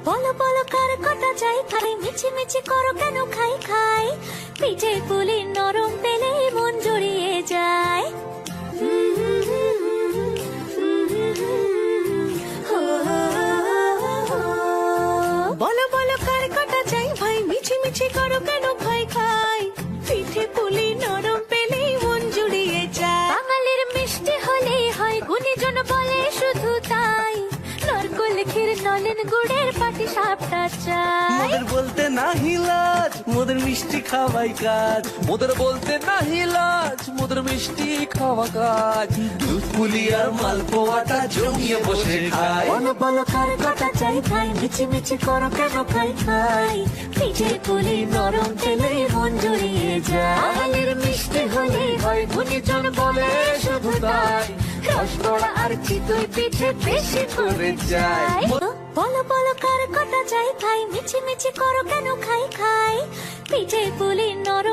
বলো বলো কার কটা চাই খাই মিছি মিছি করো কেন খাই খাই পিঠে পুলি নরম পেলে মন জড়িয়ে যায় বলো বলো কার কটা চাই ভাই মিছি মিছি করো কেন খাই খাই পিঠে পুলি নরম পেলে মন জুড়িয়ে যায় বাঙালির মিষ্টি হলেই হয় গুণীজন বলে শুধু তাই নরকোল ক্ষীর নলেন গুড়ের পাটি সাপটা চাই মোদের বলতে নাহি লাজ মোদের মিষ্টি খাওয়াই কাজ মোদের বলতে নাহি লাজ মোদের মিষ্টি খাওয়া কাজ দুধ পুলি আর মালপোয়াটা জমিয়ে বসে খায় বলো বলো কার কটা চাই খাই মিছি মিছি করো কেন খাই খাই পিঠে পুলি নরম পেলে মন জড়িয়ে যায় বাঙালির মিষ্টি হলেই হয় গুণীজন বলে শুধু তাই রসগোড়া আর চিতই পিঠে বেশি করে যায় বলো বলো কার কটা চাই খাই মিছি মিছি করো কেন খাই খাই পিঠে পুলি নরম